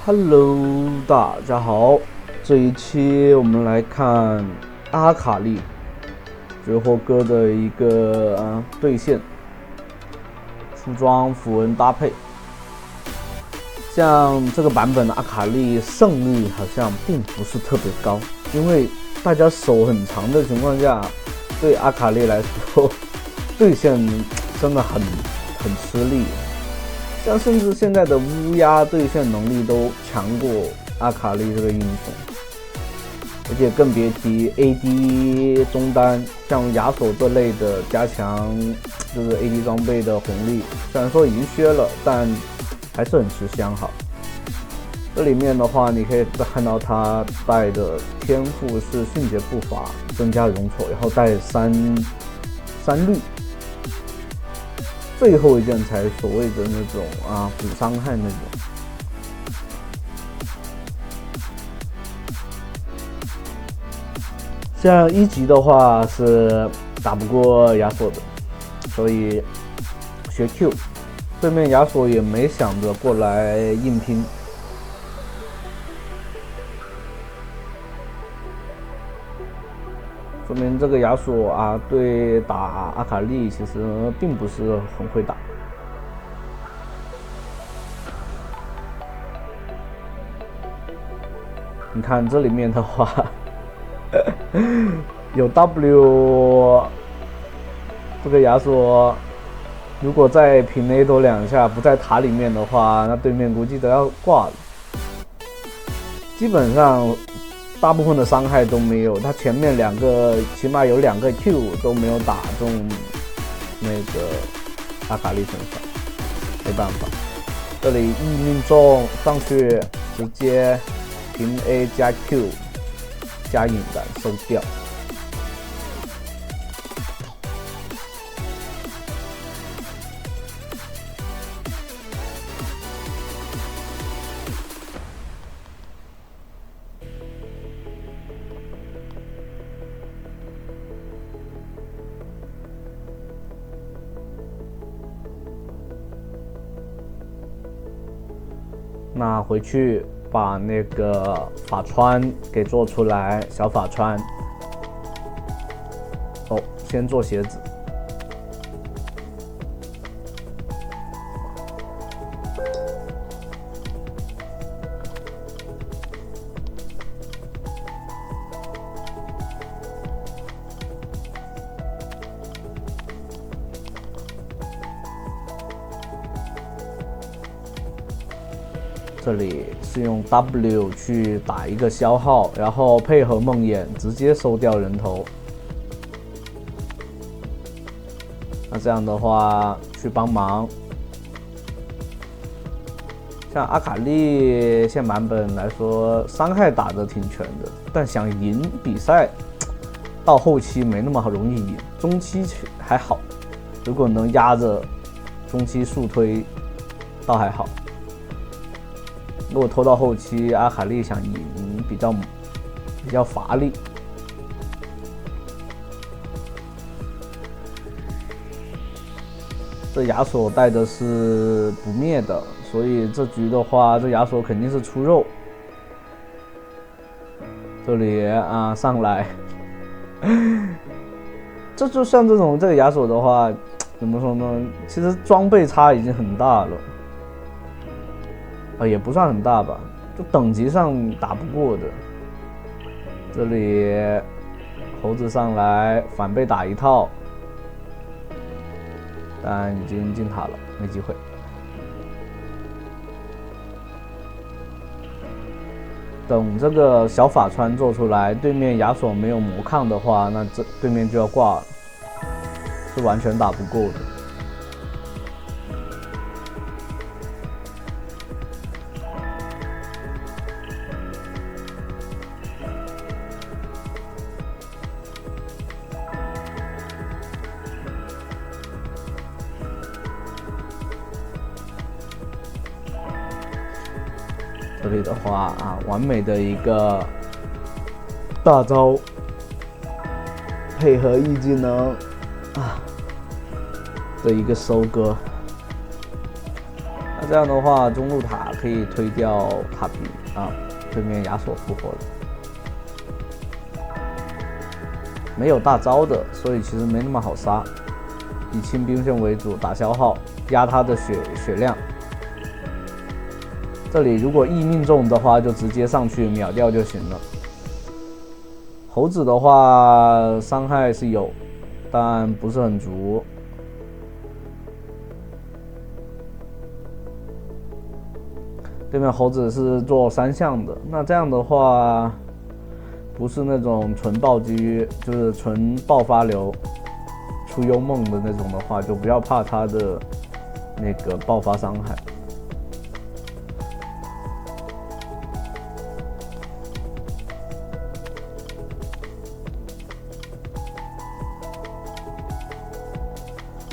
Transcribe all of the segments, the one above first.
Hello，大家好，这一期我们来看阿卡丽绝活哥的一个对线出装符文搭配。像这个版本的阿卡丽胜率好像并不是特别高，因为大家手很长的情况下，对阿卡丽来说对线真的很吃力。像甚至现在的乌鸦对线能力都强过阿卡丽这个英雄，而且更别提 AD 中单，像亚索这类的加强就是 AD 装备的红利，虽然说已经削了，但还是很吃香哈。这里面的话，你可以看到他带的天赋是迅捷步伐，增加容错，然后带三绿。最后一件才所谓的那种补伤害那种。像一级的话是打不过亚索的，所以学 Q， 对面亚索也没想着过来硬拼。说明这个亚索对打阿卡丽其实并不是很会打。你看这里面的话，有 W， 这个亚索如果再平 A 多两下，不在塔里面的话，那对面估计都要挂了。基本上。大部分的伤害都没有，他前面起码有2个 Q 都没有打中那个阿卡丽身上，没办法。这里一命中上去，直接平 A 加 Q 加引燃收掉。那回去把那个法穿给做出来，小法穿。先做鞋子。这里是用 W 去打一个消耗，然后配合梦魇直接收掉人头。那这样的话去帮忙。像阿卡丽现版本来说，伤害打得挺全的，但想赢比赛，到后期没那么容易赢，中期还好。如果能压着中期速推，倒还好。如果拖到后期，阿卡丽想赢比较乏力。这亚索带的是不灭的，所以这局的话，这亚索肯定是出肉。这里上来，这就像这个亚索的话，怎么说呢？其实装备差已经很大了。也不算很大吧，就等级上打不过的。这里猴子上来反被打一套，但已经进塔了，没机会。等这个小法穿做出来，对面亚索没有魔抗的话，那这对面就要挂了，是完全打不过的。这里的话完美的一个大招，配合 E 技能的一个收割。那这样的话，中路塔可以推掉塔皮啊，对面亚索复活了。没有大招的，所以其实没那么好杀，以清兵线为主，打消耗，压他的血量。这里如果易命中的话，就直接上去秒掉就行了。猴子的话，伤害是有，但不是很足。对面猴子是做3项的，那这样的话。不是那种纯暴击，就是纯爆发流、出幽梦的那种的话，就不要怕他的那个爆发伤害。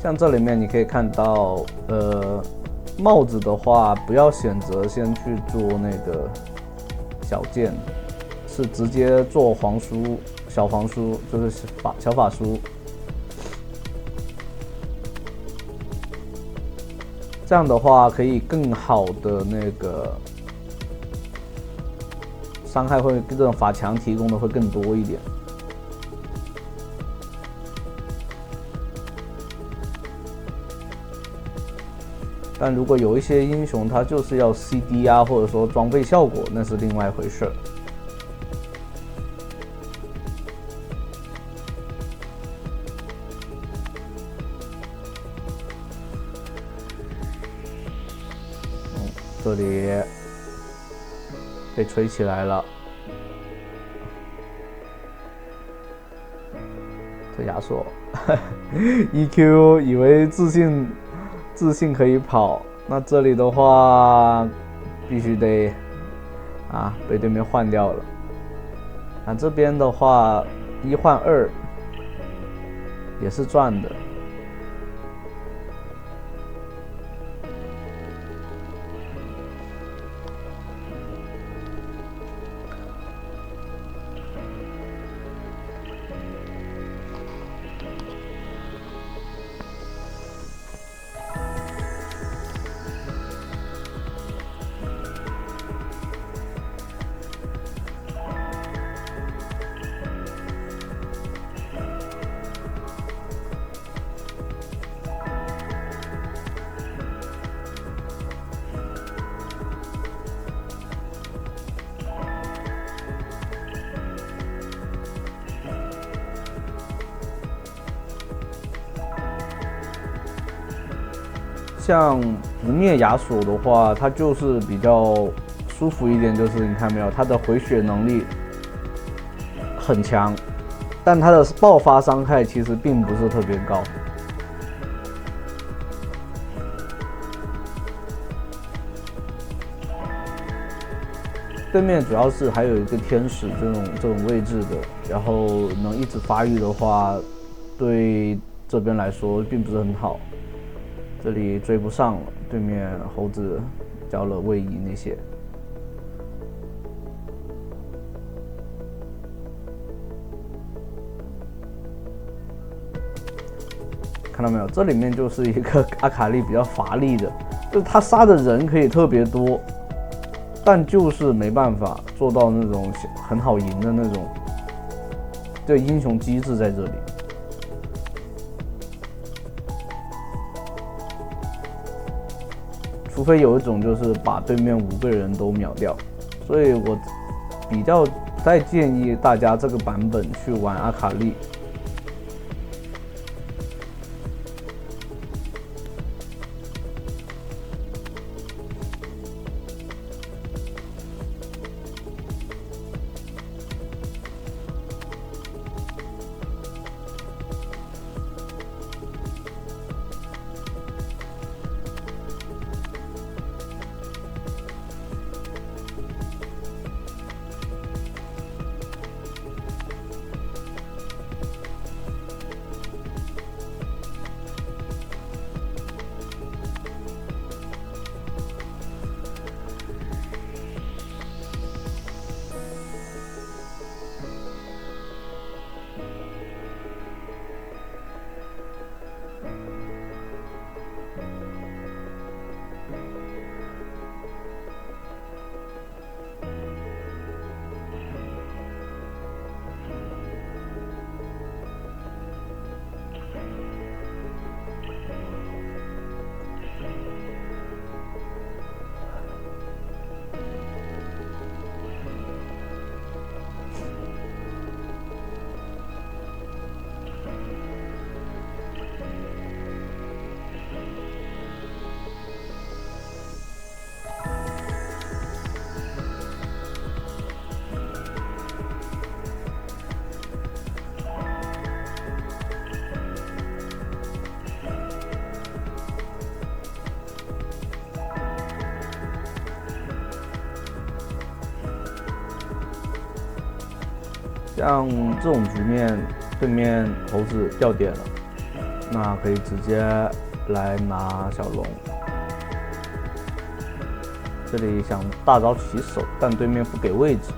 像这里面你可以看到，帽子的话，不要选择先去做那个小剑。是直接做皇书、小皇书，就是小法书，这样的话可以更好的那个伤害会这种法强提供的会更多一点。但如果有一些英雄他就是要 CD 啊，或者说装备效果，那是另外一回事。这里被吹起来了，这亚索EQ 以为自信可以跑，那这里的话必须得被对面换掉了。那这边的话1换2也是赚的。像不灭亚索的话，它就是比较舒服一点，就是你看没有，它的回血能力很强，但它的爆发伤害其实并不是特别高。对面主要是还有一个天使这种位置的，然后能一直发育的话，对这边来说并不是很好。这里追不上了，对面猴子交了位移那些。看到没有？这里面就是一个阿卡丽比较乏力的，就是他杀的人可以特别多，但就是没办法做到那种很好赢的那种，这英雄机制在这里。除非有一种就是把对面5个人都秒掉，所以我比较不太建议大家这个版本去玩阿卡丽。像这种局面，对面猴子掉点了，那可以直接来拿小龙。这里想大招起手，但对面不给位置，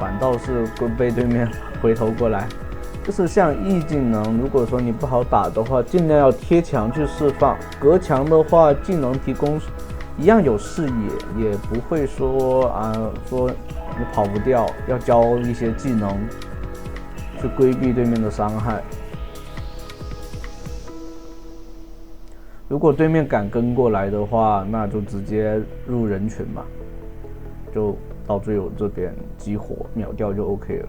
反倒是被对面回头过来。就是像 E 技能，如果说你不好打的话，尽量要贴墙去释放。隔墙的话，技能提供一样有视野，也不会说说你跑不掉，要教一些技能去规避对面的伤害。如果对面敢跟过来的话，那就直接入人群嘛，就到队友这边激活秒掉就 OK 了。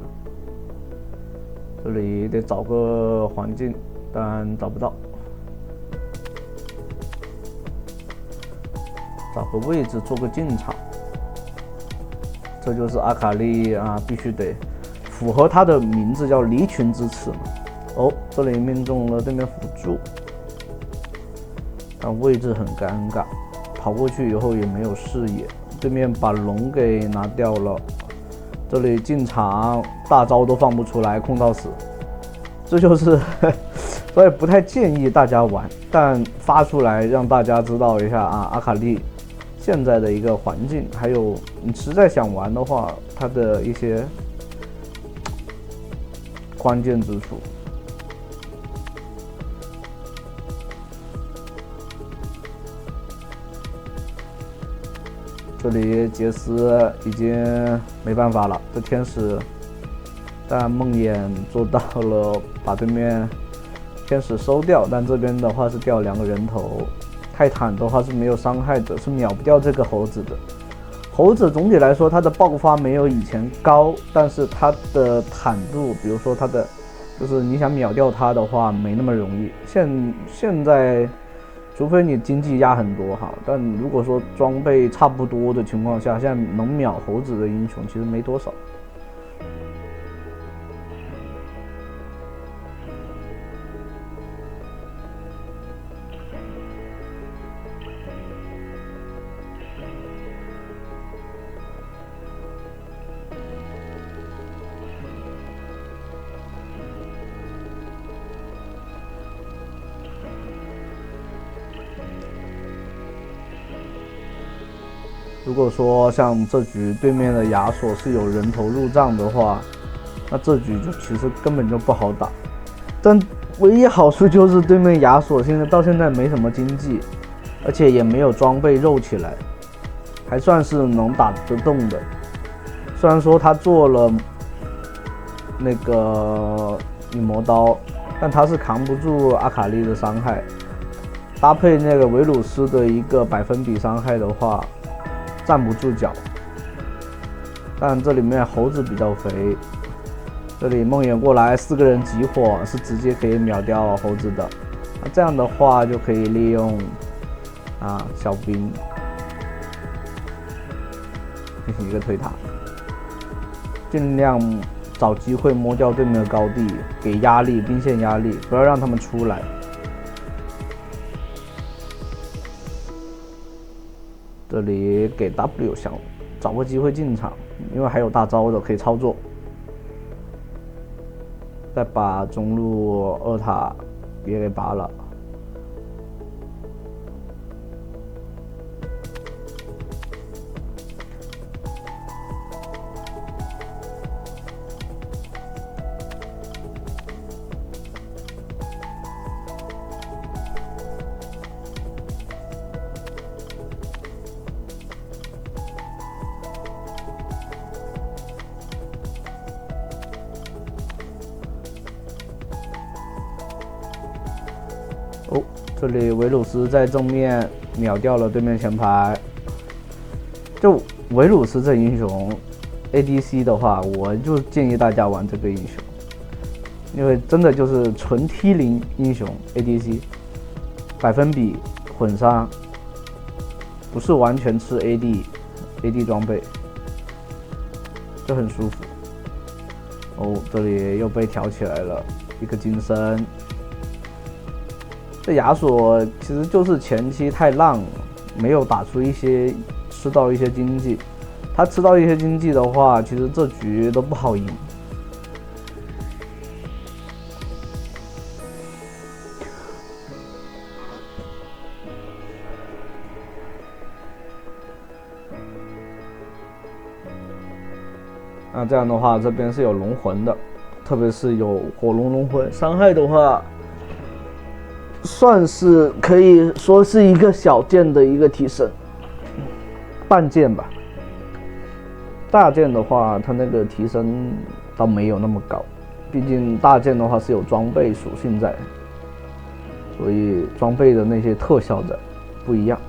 这里得找个环境，但找不到。找个位置做个进场，这就是阿卡丽必须得符合他的名字叫离群之耻嘛。哦，这里命中了对面辅助，但位置很尴尬，跑过去以后也没有视野，对面把龙给拿掉了。这里进场大招都放不出来，控到死，这就是所以不太建议大家玩，但发出来让大家知道一下阿卡丽现在的一个环境，还有你实在想玩的话，它的一些关键之处。这里杰斯已经没办法了，这天使，但梦魇做到了把对面天使收掉，但这边的话是掉2个人头。泰坦的话是没有伤害的，是秒不掉这个猴子的。猴子总体来说它的爆发没有以前高，但是它的坦度，比如说它的就是你想秒掉它的话没那么容易。现在除非你经济压很多哈，但如果说装备差不多的情况下，现在能秒猴子的英雄其实没多少。如果说像这局对面的亚索是有人头入账的话，那这局就其实根本就不好打。但唯一好处就是对面亚索到现在没什么经济，而且也没有装备肉起来，还算是能打得动的。虽然说他做了那个女魔刀，但他是扛不住阿卡丽的伤害，搭配那个维鲁斯的一个100%伤害的话，站不住脚。但这里面猴子比较肥，这里梦魇过来4个人集火是直接可以秒掉猴子的。那这样的话就可以利用小兵进行一个推塔，尽量找机会摸掉对面的高地，给压力，兵线压力，不要让他们出来。这里给 W 想找个机会进场，因为还有大招的可以操作。再把中路2塔也给拔了。这里维鲁斯在正面秒掉了对面前排。就维鲁斯这英雄 ，ADC 的话，我就建议大家玩这个英雄，因为真的就是纯 T0英雄 ADC，100%混杀，不是完全吃 AD 装备，就很舒服。哦，这里又被挑起来了一个金身。这亚索其实就是前期太浪了，没有打出吃到一些经济，他吃到一些经济的话，其实这局都不好赢。那这样的话，这边是有龙魂的，特别是有火龙魂，伤害的话，算是可以说是一个小件的一个提升，半件吧。大件的话，它那个提升倒没有那么高，毕竟大件的话是有装备属性在，所以装备的那些特效的不一样。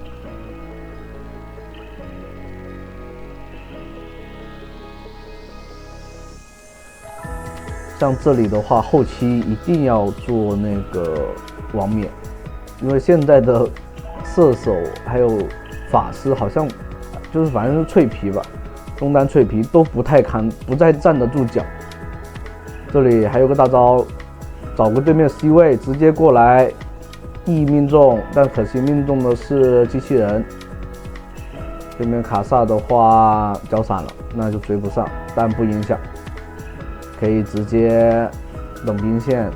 像这里的话，后期一定要做那个王冕，因为现在的射手还有法师好像就是反正是脆皮吧，中单脆皮都不太站得住脚。这里还有个大招，找个对面 C 位直接过来，E命中，但可惜命中的是机器人。对面卡萨的话交闪了，那就追不上，但不影响。可以直接等兵线，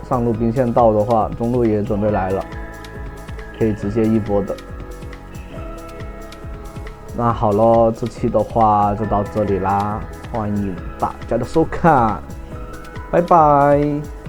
上路兵线到的话，中路也准备来了，可以直接一波的。那好咯，这期的话就到这里啦，欢迎大家的收看，拜拜。